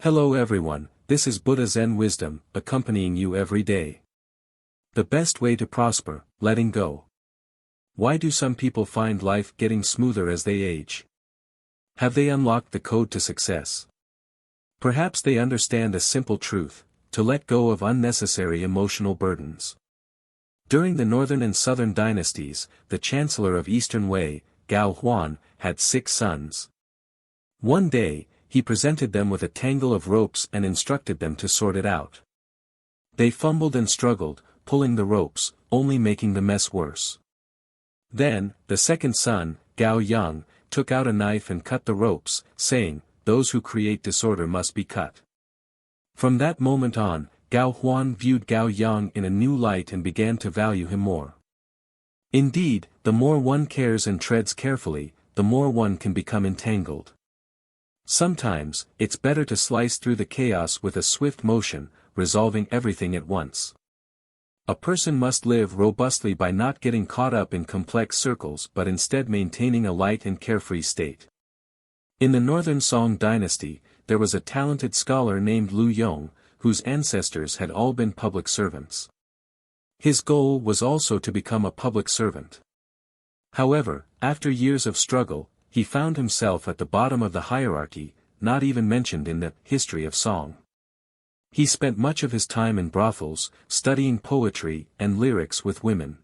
Hello everyone, this is Buddha Zen Wisdom, accompanying you every day. The best way to prosper, letting go. Why do some people find life getting smoother as they age? Have they unlocked the code to success? Perhaps they understand a simple truth: to let go of unnecessary emotional burdens. During the Northern and Southern dynasties, the Chancellor of Eastern Wei, Gao Huan, had 6 sons. One day, he presented them with a tangle of ropes and instructed them to sort it out. They fumbled and struggled, pulling the ropes, only making the mess worse. Then, the second son, Gao Yang, took out a knife and cut the ropes, saying, "Those who create disorder must be cut." From that moment on, Gao Huan viewed Gao Yang in a new light and began to value him more. Indeed, the more one cares and treads carefully, the more one can become entangled. Sometimes, it's better to slice through the chaos with a swift motion, resolving everything at once. A person must live robustly by not getting caught up in complex circles but instead maintaining a light and carefree state. In the Northern Song dynasty, there was a talented scholar named Lu Yong, whose ancestors had all been public servants. His goal was also to become a public servant. However, after years of struggle, he found himself at the bottom of the hierarchy, not even mentioned in the history of song. He spent much of his time in brothels, studying poetry and lyrics with women.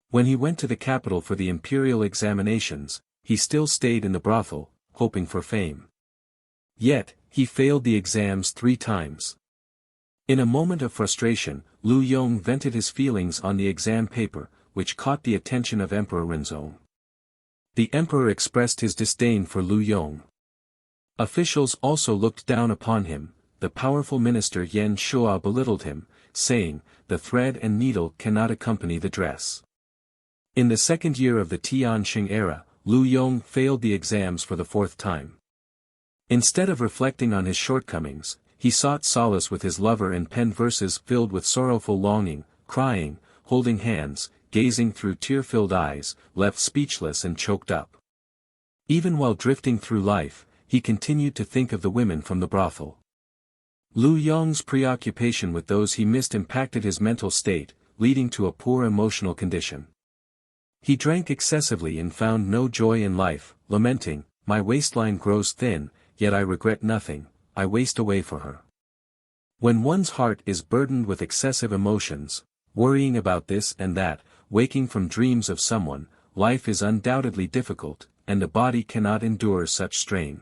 When he went to the capital for the imperial examinations, he still stayed in the brothel, hoping for fame. Yet, he failed the exams 3 times. In a moment of frustration, Lu Yong vented his feelings on the exam paper, which caught the attention of Emperor Renzong. The emperor expressed his disdain for Lu Yong. Officials also looked down upon him. The powerful minister Yan Shua belittled him, saying, "The thread and needle cannot accompany the dress." In the second year of the Tianqing era, Lu Yong failed the exams for the 4th time. Instead of reflecting on his shortcomings, he sought solace with his lover and penned verses filled with sorrowful longing, crying, holding hands, gazing through tear-filled eyes, left speechless and choked up. Even while drifting through life, he continued to think of the women from the brothel. Lu Yong's preoccupation with those he missed impacted his mental state, leading to a poor emotional condition. He drank excessively and found no joy in life, lamenting, "My waistline grows thin, yet I regret nothing, I waste away for her." When one's heart is burdened with excessive emotions, worrying about this and that, waking from dreams of someone, life is undoubtedly difficult, and the body cannot endure such strain.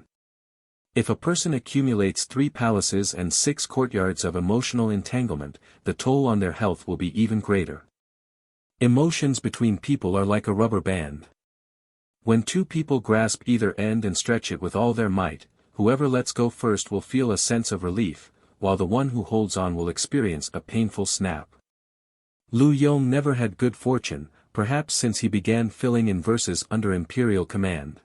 If a person accumulates 3 palaces and 6 courtyards of emotional entanglement, the toll on their health will be even greater. Emotions between people are like a rubber band. When 2 people grasp either end and stretch it with all their might, whoever lets go first will feel a sense of relief, while the one who holds on will experience a painful snap. Lu Yong never had good fortune, perhaps since he began filling in verses under imperial command.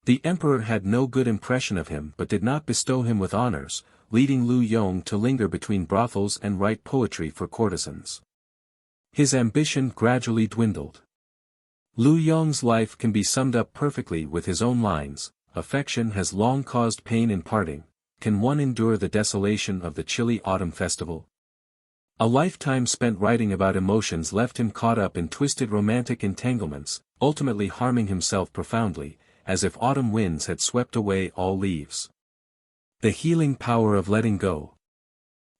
The emperor had no good impression of him but did not bestow him with honors, leading Lu Yong to linger between brothels and write poetry for courtesans. His ambition gradually dwindled. Lu Yong's life can be summed up perfectly with his own lines: "Affection has long caused pain in parting. Can one endure the desolation of the chilly autumn festival?" A lifetime spent writing about emotions left him caught up in twisted romantic entanglements, ultimately harming himself profoundly, as if autumn winds had swept away all leaves. The healing power of letting go.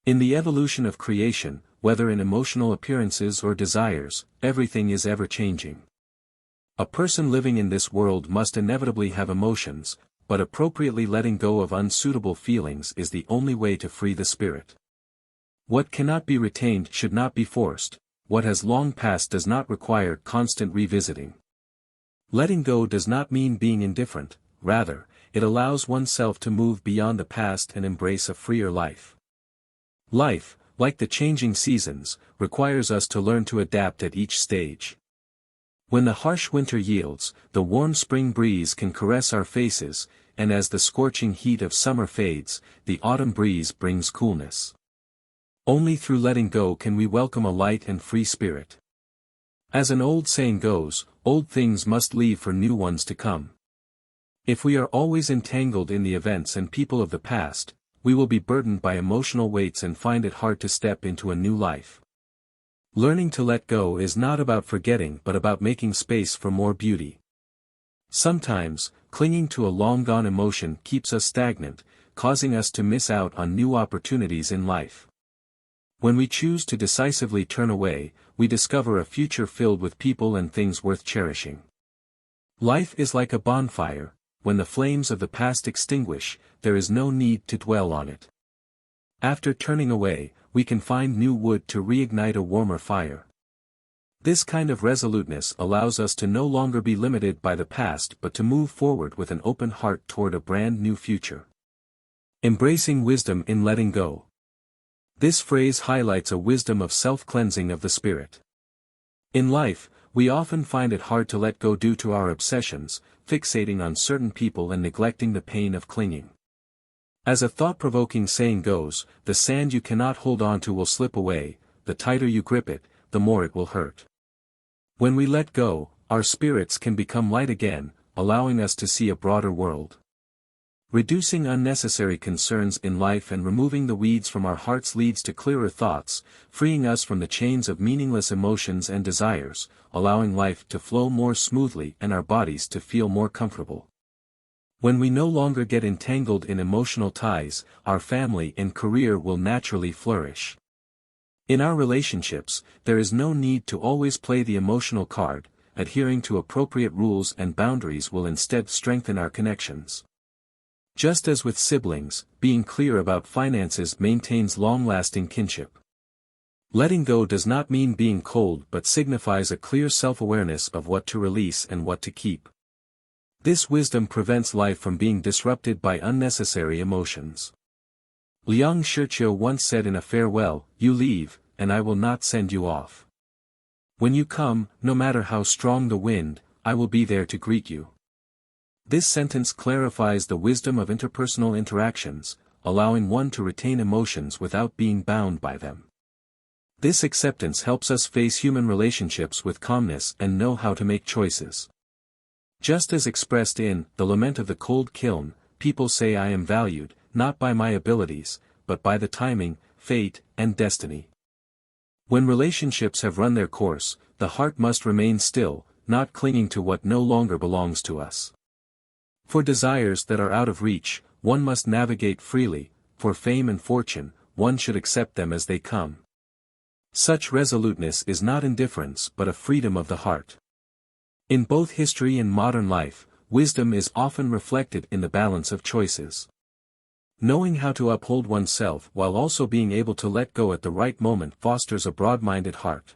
In the evolution of creation, whether in emotional appearances or desires, everything is ever-changing. A person living in this world must inevitably have emotions, but appropriately letting go of unsuitable feelings is the only way to free the spirit. What cannot be retained should not be forced, what has long passed does not require constant revisiting. Letting go does not mean being indifferent, rather, it allows oneself to move beyond the past and embrace a freer life. Life, like the changing seasons, requires us to learn to adapt at each stage. When the harsh winter yields, the warm spring breeze can caress our faces, and as the scorching heat of summer fades, the autumn breeze brings coolness. Only through letting go can we welcome a light and free spirit. As an old saying goes, old things must leave for new ones to come. If we are always entangled in the events and people of the past, we will be burdened by emotional weights and find it hard to step into a new life. Learning to let go is not about forgetting but about making space for more beauty. Sometimes, clinging to a long-gone emotion keeps us stagnant, causing us to miss out on new opportunities in life. When we choose to decisively turn away, we discover a future filled with people and things worth cherishing. Life is like a bonfire. When the flames of the past extinguish, there is no need to dwell on it. After turning away, we can find new wood to reignite a warmer fire. This kind of resoluteness allows us to no longer be limited by the past but to move forward with an open heart toward a brand new future. Embracing wisdom in letting go. This phrase highlights a wisdom of self-cleansing of the spirit. In life, we often find it hard to let go due to our obsessions, fixating on certain people and neglecting the pain of clinging. As a thought-provoking saying goes, the sand you cannot hold on to will slip away, the tighter you grip it, the more it will hurt. When we let go, our spirits can become light again, allowing us to see a broader world. Reducing unnecessary concerns in life and removing the weeds from our hearts leads to clearer thoughts, freeing us from the chains of meaningless emotions and desires, allowing life to flow more smoothly and our bodies to feel more comfortable. When we no longer get entangled in emotional ties, our family and career will naturally flourish. In our relationships, there is no need to always play the emotional card, adhering to appropriate rules and boundaries will instead strengthen our connections. Just as with siblings, being clear about finances maintains long-lasting kinship. Letting go does not mean being cold but signifies a clear self-awareness of what to release and what to keep. This wisdom prevents life from being disrupted by unnecessary emotions. Liang Shiqiu once said in a farewell, "You leave, and I will not send you off. When you come, no matter how strong the wind, I will be there to greet you." This sentence clarifies the wisdom of interpersonal interactions, allowing one to retain emotions without being bound by them. This acceptance helps us face human relationships with calmness and know how to make choices. Just as expressed in The Lament of the Cold Kiln, people say I am valued, not by my abilities, but by the timing, fate, and destiny. When relationships have run their course, the heart must remain still, not clinging to what no longer belongs to us. For desires that are out of reach, one must navigate freely, for fame and fortune, one should accept them as they come. Such resoluteness is not indifference but a freedom of the heart. In both history and modern life, wisdom is often reflected in the balance of choices. Knowing how to uphold oneself while also being able to let go at the right moment fosters a broad-minded heart.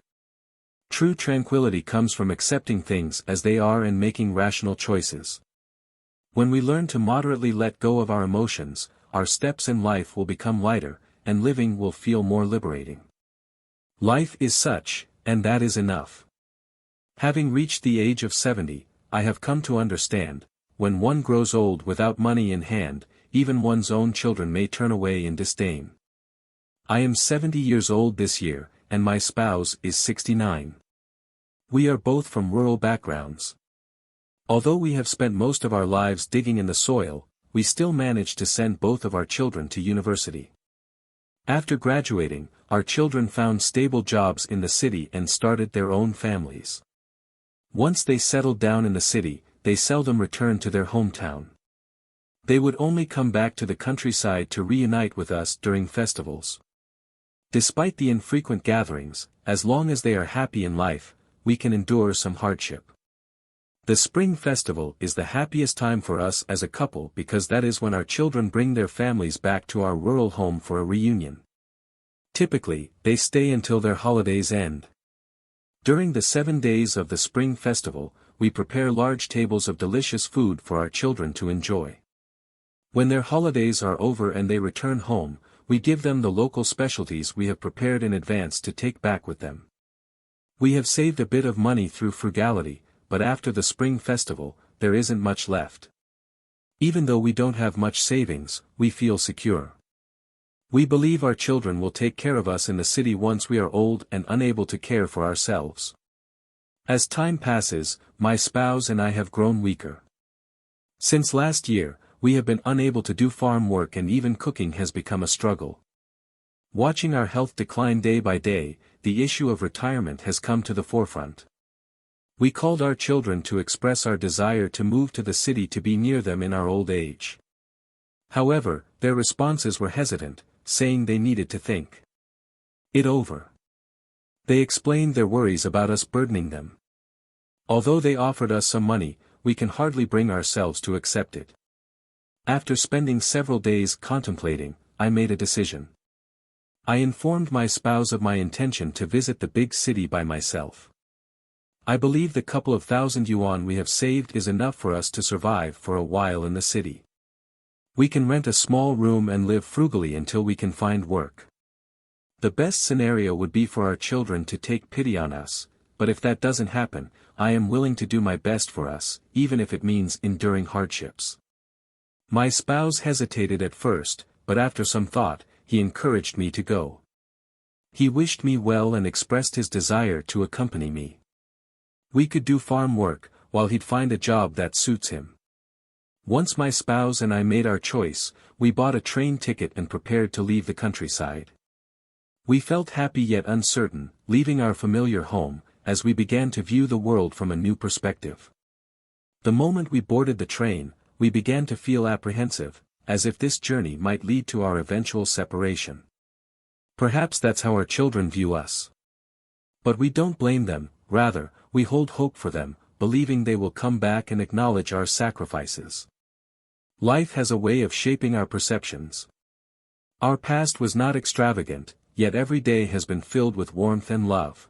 True tranquility comes from accepting things as they are and making rational choices. When we learn to moderately let go of our emotions, our steps in life will become lighter, and living will feel more liberating. Life is such, and that is enough. Having reached the age of 70, I have come to understand, when one grows old without money in hand, even one's own children may turn away in disdain. I am 70 years old this year, and my spouse is 69. We are both from rural backgrounds. Although we have spent most of our lives digging in the soil, we still managed to send both of our children to university. After graduating, our children found stable jobs in the city and started their own families. Once they settled down in the city, they seldom returned to their hometown. They would only come back to the countryside to reunite with us during festivals. Despite the infrequent gatherings, as long as they are happy in life, we can endure some hardship. The Spring Festival is the happiest time for us as a couple because that is when our children bring their families back to our rural home for a reunion. Typically, they stay until their holidays end. During the 7 days of the Spring Festival, we prepare large tables of delicious food for our children to enjoy. When their holidays are over and they return home, we give them the local specialties we have prepared in advance to take back with them. We have saved a bit of money through frugality, but after the Spring Festival, there isn't much left. Even though we don't have much savings, we feel secure. We believe our children will take care of us in the city once we are old and unable to care for ourselves. As time passes, my spouse and I have grown weaker. Since last year, we have been unable to do farm work and even cooking has become a struggle. Watching our health decline day by day, the issue of retirement has come to the forefront. We called our children to express our desire to move to the city to be near them in our old age. However, their responses were hesitant, saying they needed to think it over. They explained their worries about us burdening them. Although they offered us some money, we can hardly bring ourselves to accept it. After spending several days contemplating, I made a decision. I informed my spouse of my intention to visit the big city by myself. I believe the couple of thousand yuan we have saved is enough for us to survive for a while in the city. We can rent a small room and live frugally until we can find work. The best scenario would be for our children to take pity on us, but if that doesn't happen, I am willing to do my best for us, even if it means enduring hardships. My spouse hesitated at first, but after some thought, he encouraged me to go. He wished me well and expressed his desire to accompany me. We could do farm work, while he'd find a job that suits him. Once my spouse and I made our choice, we bought a train ticket and prepared to leave the countryside. We felt happy yet uncertain, leaving our familiar home, as we began to view the world from a new perspective. The moment we boarded the train, we began to feel apprehensive, as if this journey might lead to our eventual separation. Perhaps that's how our children view us. But we don't blame them, rather, we hold hope for them, believing they will come back and acknowledge our sacrifices. Life has a way of shaping our perceptions. Our past was not extravagant, yet every day has been filled with warmth and love.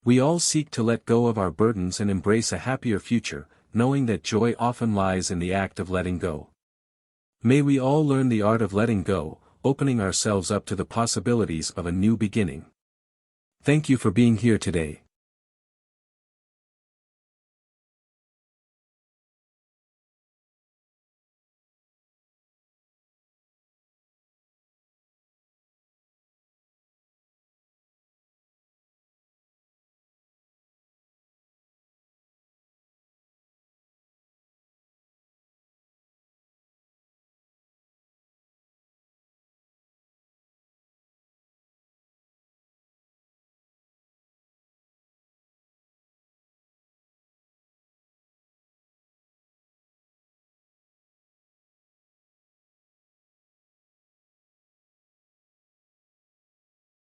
We all seek to let go of our burdens and embrace a happier future, knowing that joy often lies in the act of letting go. May we all learn the art of letting go, opening ourselves up to the possibilities of a new beginning. Thank you for being here today.